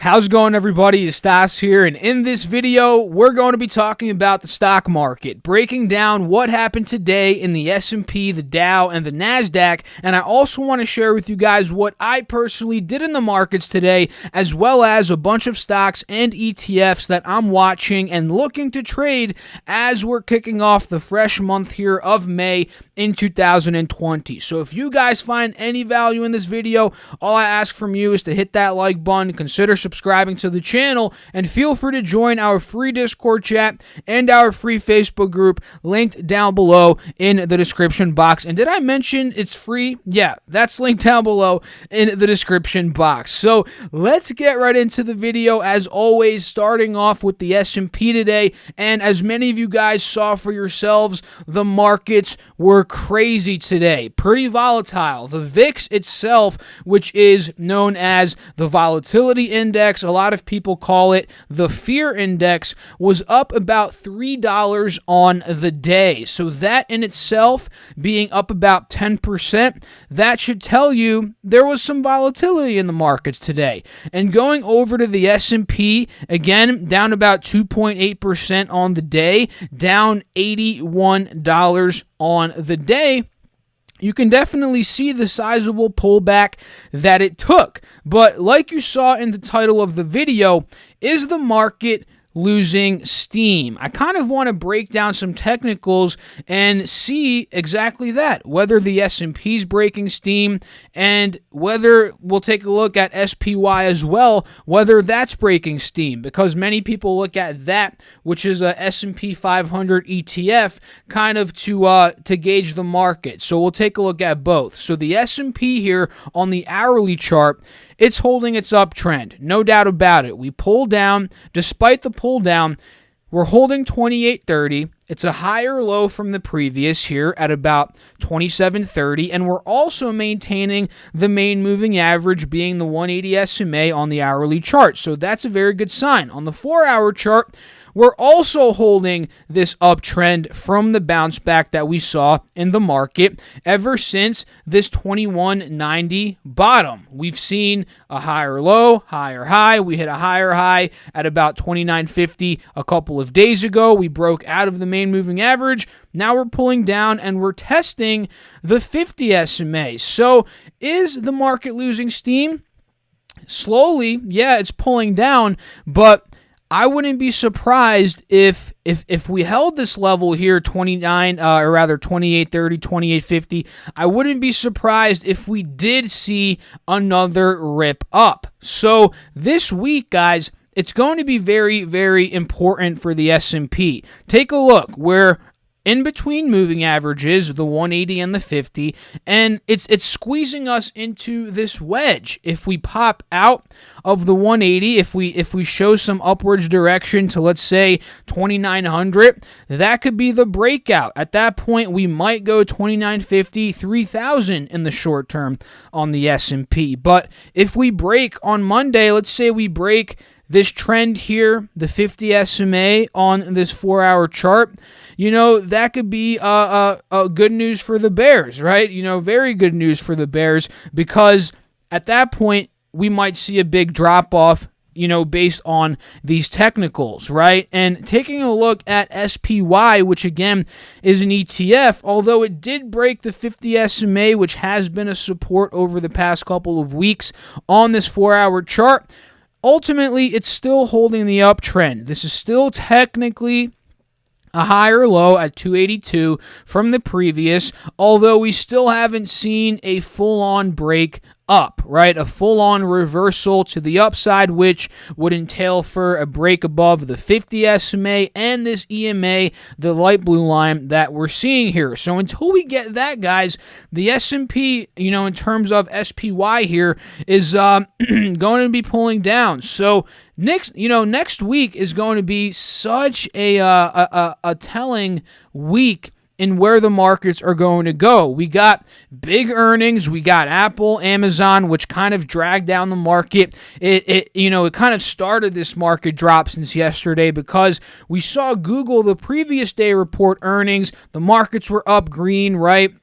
How's it going, everybody? It's Stas here, and in this video, we're going to be talking about the stock market, breaking down what happened today in the S&P, the Dow, and the NASDAQ, and I also want to share with you guys what I personally did in the markets today, as well as a bunch of stocks and ETFs that I'm watching and looking to trade as we're kicking off the fresh month here of May in 2020. So if you guys find any value in this video, all I ask from you is to hit that like button, consider subscribing to the channel, and feel free to join our free Discord chat and our free Facebook group linked down below in the description box. And did I mention it's free? Yeah, that's linked down below in the description box. So let's get right into the video, as always, starting off with the S&P today. And as many of you guys saw for yourselves, the markets were crazy today, pretty volatile. The VIX itself, which is known as the volatility index, a lot of people call it the fear index, was up about $3 on the day. So that in itself being up about 10%, that should tell you there was some volatility in the markets today. And going over to the S&P, again, down about 2.8% on the day, down $81 on the day. You can definitely see the sizable pullback that it took. But like you saw in the title of the video, is the market losing steam? I kind of want to break down some technicals and see exactly that, whether the S&P is breaking steam, and whether we'll take a look at SPY as well, whether that's breaking steam, because many people look at that, which is a S&P 500 ETF, kind of to gauge the market. So we'll take a look at both. So the S&P here on the hourly chart, it's holding its uptrend, no doubt about it. We pull down. Despite the pull down, we're holding 28.30. It's a higher low from the previous here at about 27.30, and we're also maintaining the main moving average being the 180 SMA on the hourly chart. So that's a very good sign. On the 4-hour chart, we're also holding this uptrend from the bounce back that we saw in the market ever since this 2190 bottom. We've seen a higher low, higher high. We hit a higher high at about 2950 a couple of days ago. We broke out of the main moving average. Now we're pulling down and we're testing the 50 SMA. So is the market losing steam? Slowly, yeah, it's pulling down, but I wouldn't be surprised if we held this level here, 28.30, 28.50. I wouldn't be surprised if we did see another rip up. So this week, guys, it's going to be very, very important for the S&P. Take a look. We're in between moving averages, the 180 and the 50, and it's squeezing us into this wedge. If we pop out of the 180, if we show some upwards direction to, let's say, 2,900, that could be the breakout. At that point, we might go 2,950, 3,000 in the short term on the S&P. But if we break on Monday, let's say we break this trend here, the 50 SMA on this 4-hour chart, that could be good news for the bears, right? Very good news for the bears, because at that point, we might see a big drop-off, based on these technicals, right? And taking a look at SPY, which again is an ETF, although it did break the 50 SMA, which has been a support over the past couple of weeks on this 4-hour chart, ultimately, it's still holding the uptrend. This is still technically a higher low at 282 from the previous, although we still haven't seen a full-on break up, right? A full-on reversal to the upside, which would entail for a break above the 50 SMA and this EMA, the light blue line that we're seeing here. So until we get that, guys, the S&P, in terms of SPY here, is going to be pulling down. So next week is going to be such a telling week in where the markets are going to go. We got big earnings. We got Apple, Amazon, which kind of dragged down the market. It kind of started this market drop since yesterday, because we saw Google the previous day report earnings. The markets were up green, right?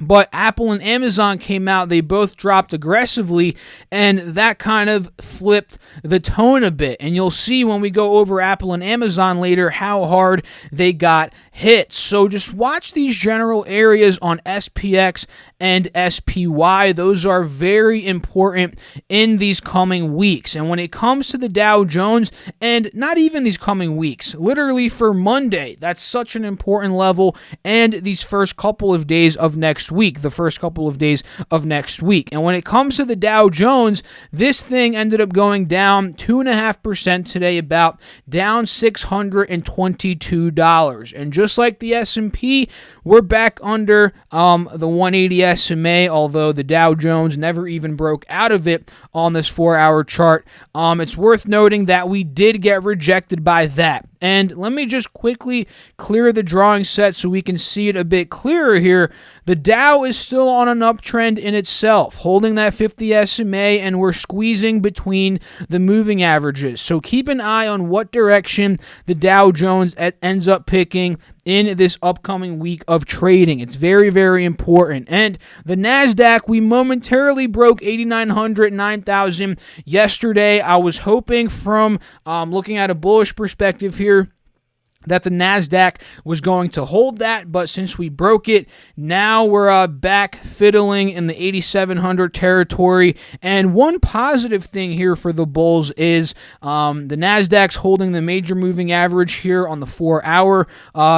But Apple and Amazon came out, they both dropped aggressively, and that kind of flipped the tone a bit. And you'll see when we go over Apple and Amazon later how hard they got hit. So just watch these general areas on SPX and SPY. Those are very important in these coming weeks. And when it comes to the Dow Jones, and not even these coming weeks, literally for Monday, that's such an important level, and these first couple of days of next week, the first couple of days of next week. And when it comes to the Dow Jones, this thing ended up going down 2.5% today, about down $622. And just like the S&P, we're back under the 180 SMA, although the Dow Jones never even broke out of it on this 4-hour chart. It's worth noting that we did get rejected by that. And let me just quickly clear the drawing set so we can see it a bit clearer here. The Dow is still on an uptrend in itself, holding that 50 SMA, and we're squeezing between the moving averages. So keep an eye on what direction the Dow Jones ends up picking in this upcoming week of trading. It's very, very important. And the NASDAQ, we momentarily broke 8,900, 9,000 yesterday. I was hoping from looking at a bullish perspective here that the NASDAQ was going to hold that, but since we broke it, now we're back fiddling in the 8,700 territory. And one positive thing here for the bulls is the NASDAQ's holding the major moving average here on the 4-hour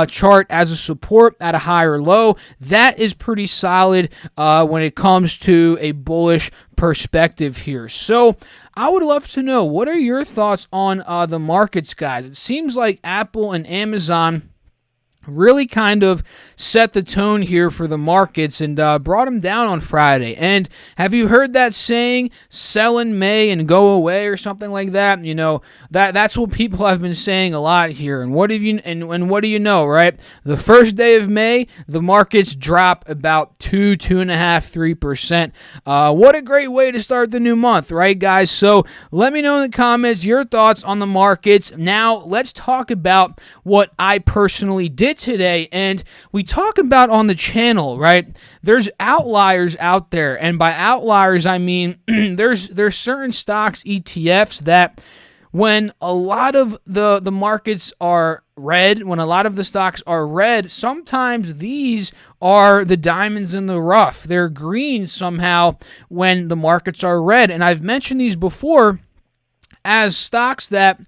chart as a support at a higher low. That is pretty solid when it comes to a bullish perspective here. So I would love to know, what are your thoughts on the markets, guys? It seems like Apple and Amazon really kind of set the tone here for the markets and brought them down on Friday. And have you heard that saying, sell in May and go away, or something like that? You know, that's what people have been saying a lot here. And what do you know, right? The first day of May, the markets drop about 2.5%, 3%. What a great way to start the new month, right, guys? So let me know in the comments your thoughts on the markets. Now, let's talk about what I personally did today, and we talk about on the channel, right? There's outliers out there, and by outliers I mean there's certain stocks, ETFs, that when a lot of the markets are red, when a lot of the stocks are red, sometimes these are the diamonds in the rough. They're green somehow when the markets are red, and I've mentioned these before as stocks that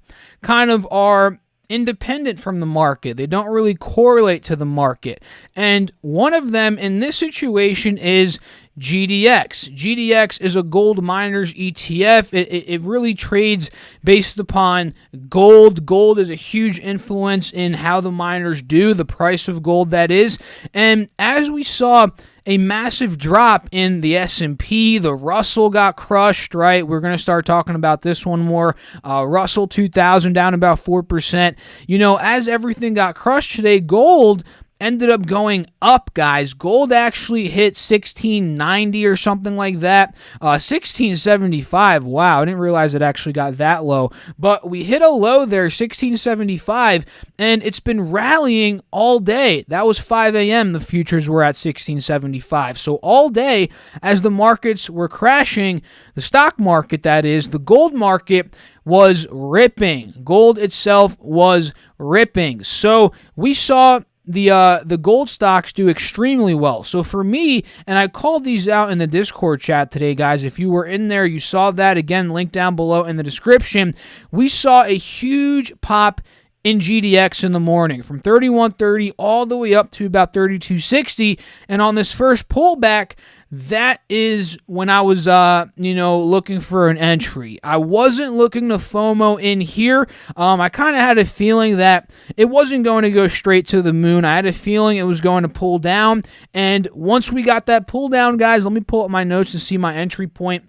kind of are independent from the market. They don't really correlate to the market. And one of them in this situation is GDX. GDX is a gold miners ETF. It really trades based upon gold. Gold is a huge influence in how the miners do, the price of gold, that is. And as we saw a massive drop in the S&P, the Russell got crushed, right? We're going to start talking about this one more. Russell 2000 down about 4%. You know, as everything got crushed today, gold ended up going up, guys. Gold actually hit 1690 or something like that. 1675. Wow, I didn't realize it actually got that low. But we hit a low there, 1675, and it's been rallying all day. That was 5 a.m. The futures were at 1675. So all day, as the markets were crashing, the stock market, that is, the gold market was ripping. Gold itself was ripping. So we saw the gold stocks do extremely well. So for me, and I called these out in the Discord chat today, guys. If you were in there, you saw that. Again, link down below in the description. We saw a huge pop in GDX in the morning from 31.30 all the way up to about 32.60. And on this first pullback, that is when I was, looking for an entry. I wasn't looking to FOMO in here. I kind of had a feeling that it wasn't going to go straight to the moon. I had a feeling it was going to pull down. And once we got that pull down, guys, let me pull up my notes to see my entry point.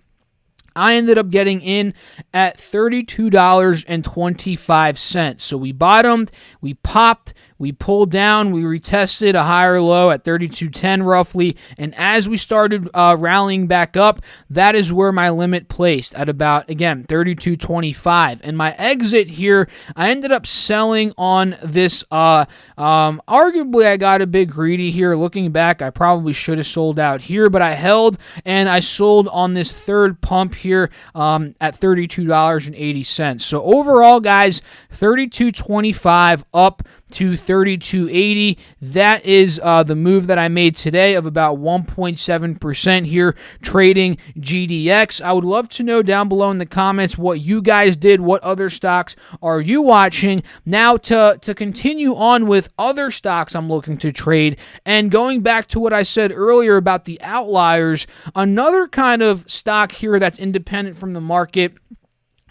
I ended up getting in at $32.25. So we bottomed, we popped, we pulled down, we retested a higher low at 32.10 roughly, and as we started rallying back up, that is where my limit placed at about, again, 32.25. And my exit here, I ended up selling on this, arguably I got a bit greedy here. Looking back, I probably should have sold out here, but I held and I sold on this third pump here at $32.80. So overall, guys, $32.25 up to $32.80. That is the move that I made today of about 1.7% here trading GDX. I would love to know down below in the comments what you guys did. What other stocks are you watching? Now to continue on with other stocks I'm looking to trade, and going back to what I said earlier about the outliers, another kind of stock here that's independent from the market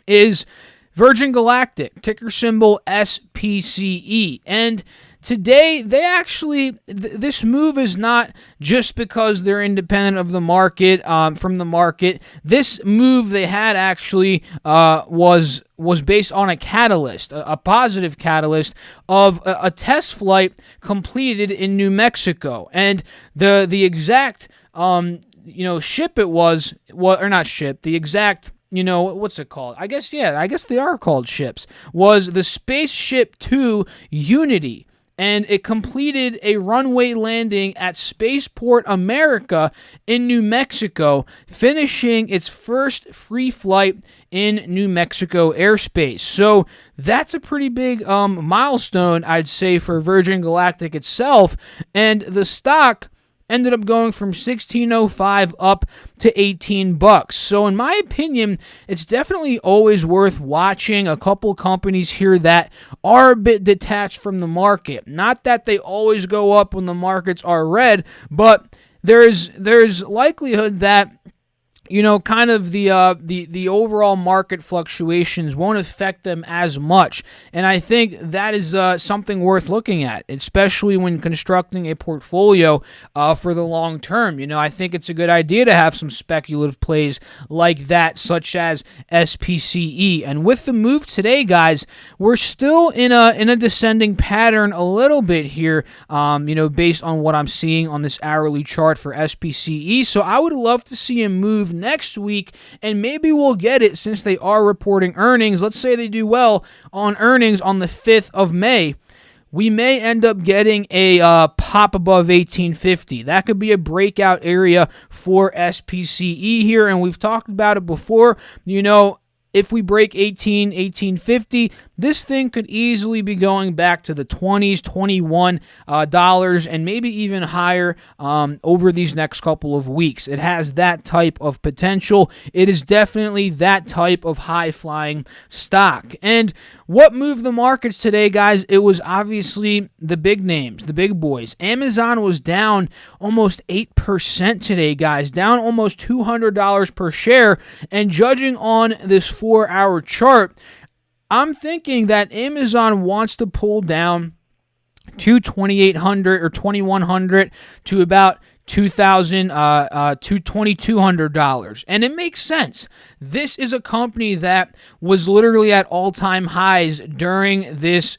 is Virgin Galactic, ticker symbol SPCE. And today, they actually, this move is not just because they're independent of the market, from the market. This move they had actually was based on a catalyst, a positive catalyst of a test flight completed in New Mexico. And the exact, ship it was, or not ship, the exact, what's it called? I guess they are called ships, was the Spaceship Two Unity. And it completed a runway landing at Spaceport America in New Mexico, finishing its first free flight in New Mexico airspace. So that's a pretty big milestone, I'd say, for Virgin Galactic itself. And the stock ended up going from $16.05 up to $18. So in my opinion, it's definitely always worth watching a couple companies here that are a bit detached from the market. Not that they always go up when the markets are red, but there's likelihood that kind of the overall market fluctuations won't affect them as much. And I think that is something worth looking at, especially when constructing a portfolio for the long term. I think it's a good idea to have some speculative plays like that, such as SPCE. And with the move today, guys, we're still in a descending pattern a little bit here, based on what I'm seeing on this hourly chart for SPCE. So I would love to see him move next week, and maybe we'll get it since they are reporting earnings. Let's say they do well on earnings on the 5th of May. We may end up getting a pop above 1850. That could be a breakout area for SPCE here, and we've talked about it before. If we break 1850, this thing could easily be going back to the 20s, $21, and maybe even higher over these next couple of weeks. It has that type of potential. It is definitely that type of high-flying stock. And what moved the markets today, guys? It was obviously the big names, the big boys. Amazon was down almost 8% today, guys, down almost $200 per share. And judging on this 4-hour chart, I'm thinking that Amazon wants to pull down to 2,800 or 2,100 to about $2,000 to $2,200, and it makes sense. This is a company that was literally at all-time highs during this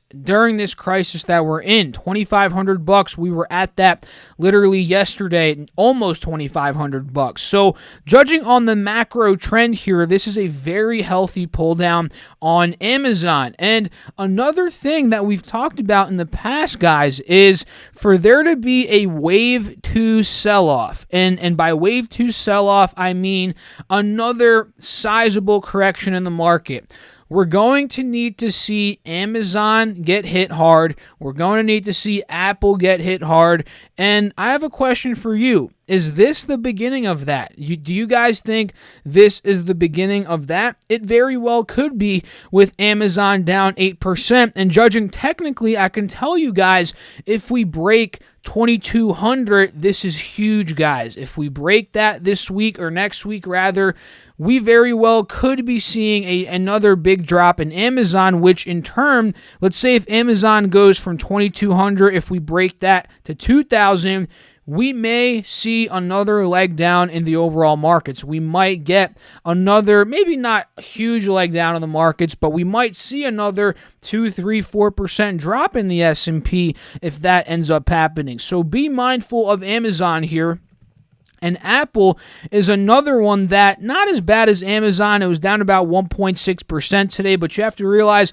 crisis that we're in. $2,500. We were at that literally yesterday, almost $2,500. So, judging on the macro trend here, this is a very healthy pull down on Amazon. And another thing that we've talked about in the past, guys, is for there to be a wave 2 sell-off. And by wave 2 sell-off, I mean another sizable correction in the market. We're going to need to see Amazon get hit hard. We're going to need to see Apple get hit hard. And I have a question for you. Is this the beginning of that? Do you guys think this is the beginning of that? It very well could be, with Amazon down 8%. And judging technically, I can tell you guys, if we break 2,200, this is huge, guys. If we break that this week, or next week rather, we very well could be seeing another big drop in Amazon, which in turn, let's say if Amazon goes from 2,200, if we break that to 2,000, we may see another leg down in the overall markets. We might get another, maybe not a huge leg down in the markets, but we might see another 2, 3, 4% drop in the S&P if that ends up happening. So be mindful of Amazon here. And Apple is another one that, not as bad as Amazon. It was down about 1.6% today, but you have to realize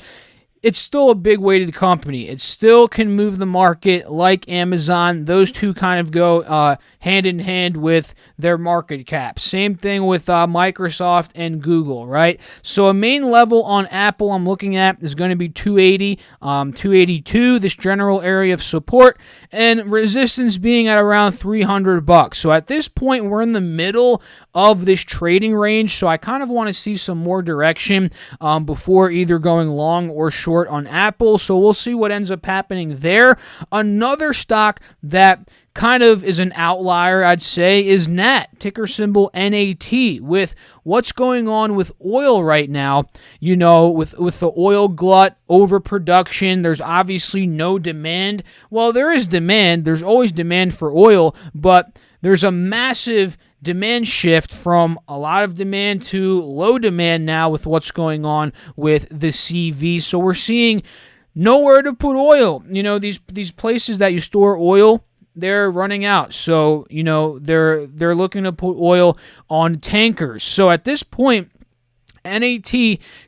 it's still a big weighted company. It still can move the market like Amazon. Those two kind of go hand in hand with their market cap. Same thing with Microsoft and Google, right? So a main level on Apple I'm looking at is going to be 280, 282, this general area of support, and resistance being at around $300. So at this point, we're in the middle of this trading range, so I kind of want to see some more direction before either going long or short on Apple. So we'll see what ends up happening there. Another stock that kind of is an outlier, I'd say, is NAT, ticker symbol NAT. With what's going on with oil right now, you know, with the oil glut, overproduction, there's obviously no demand. Well, there is demand. There's always demand for oil, but there's a massive demand shift from a lot of demand to low demand now with what's going on with the CV. So we're seeing nowhere to put oil. You know, these places that you store oil, they're running out. So, you know, they're looking to put oil on tankers. So at this point, NAT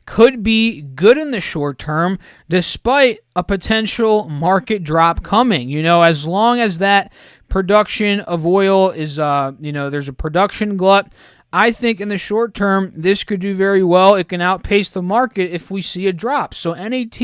could be good in the short term despite a potential market drop coming. You know, as long as that production of oil is, there's a production glut, I think in the short term, this could do very well. It can outpace the market if we see a drop. So NAT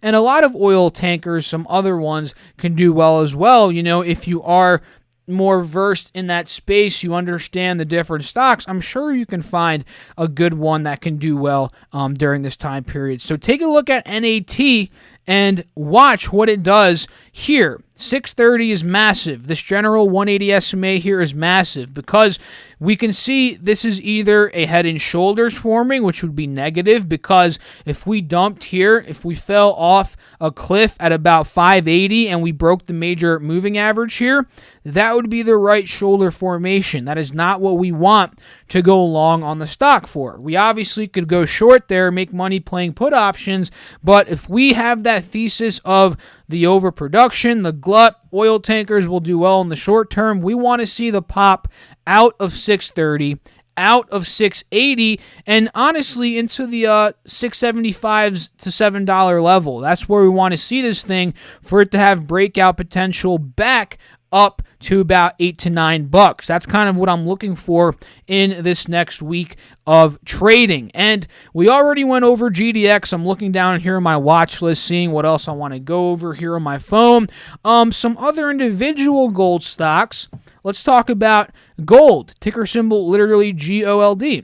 and a lot of oil tankers, some other ones, can do well as well. You know, if you are more versed in that space, you understand the different stocks, I'm sure you can find a good one that can do well during this time period. So take a look at NAT and watch what it does here. 630 is massive. This general 180 SMA here is massive because we can see this is either a head and shoulders forming, which would be negative because if we dumped here, if we fell off a cliff at about 580 and we broke the major moving average here, that would be the right shoulder formation. That is not what we want to go long on the stock for. We obviously could go short there, make money playing put options, but if we have that thesis of the overproduction, the glut, oil tankers will do well in the short term, we want to see the pop out of 630, out of 680, and honestly into the $6.75 to $7 level. That's where we want to see this thing for it to have breakout potential back up to about $8 to $9. That's kind of what I'm looking for in this next week of trading. And we already went over GDX. I'm looking down here on my watch list, seeing what else I want to go over here on my phone. Some other individual gold stocks. Let's talk about gold. Ticker symbol literally GOLD.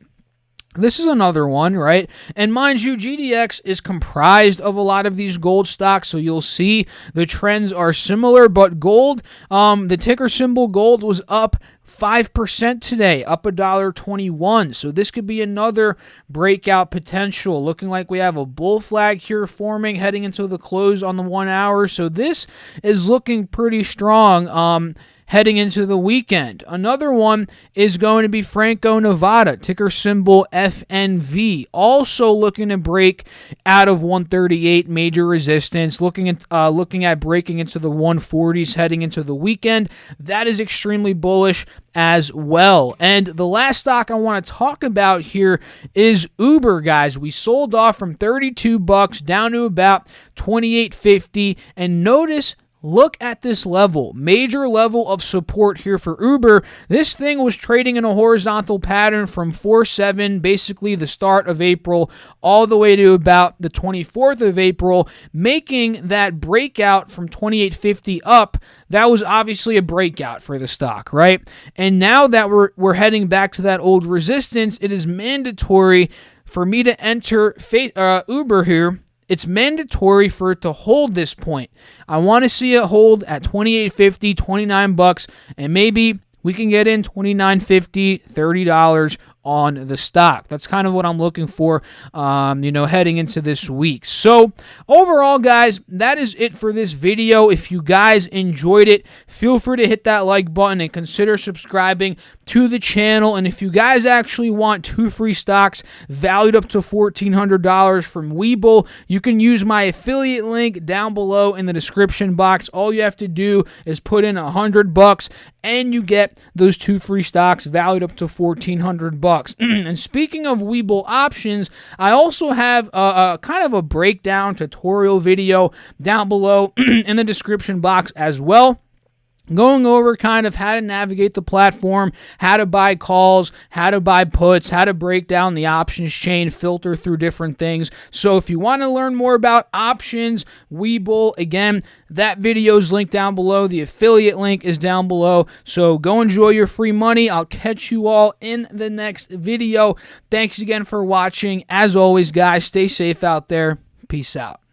This is another one, right? And mind you, GDX is comprised of a lot of these gold stocks, so you'll see the trends are similar, but gold, the ticker symbol gold was up 5% today, up $1.21. So this could be another breakout potential. Looking like we have a bull flag here forming heading into the close on the 1 hour. So this is looking pretty strong heading into the weekend. Another one is going to be Franco-Nevada, ticker symbol FNV, also looking to break out of 138 major resistance, looking at breaking into the 140s heading into the weekend. That is extremely bullish as well. And the last stock I want to talk about here is Uber, guys. We sold off from $32 down to about $28.50, and notice, look at this level, major level of support here for Uber. This thing was trading in a horizontal pattern from 4.7, basically the start of April, all the way to about the 24th of April, making that breakout from 28.50 up. That was obviously a breakout for the stock, right? And now that we're heading back to that old resistance, it is mandatory for me to enter Uber here. It's mandatory for it to hold this point. I want to see it hold at $28.50, $29, and maybe we can get in $29.50, $30 on the stock. That's kind of what I'm looking for, heading into this week. So overall, guys, that is it for this video. If you guys enjoyed it, feel free to hit that like button and consider subscribing to the channel. And if you guys actually want 2 free stocks valued up to $1,400 from Webull, you can use my affiliate link down below in the description box. All you have to do is put in $100 and you get those 2 free stocks valued up to $1,400. And speaking of Webull options, I also have a kind of a breakdown tutorial video down below in the description box as well, going over kind of how to navigate the platform, how to buy calls, how to buy puts, how to break down the options chain, filter through different things. So if you want to learn more about options, Webull, again, that video is linked down below. The affiliate link is down below. So go enjoy your free money. I'll catch you all in the next video. Thanks again for watching. As always, guys, stay safe out there. Peace out.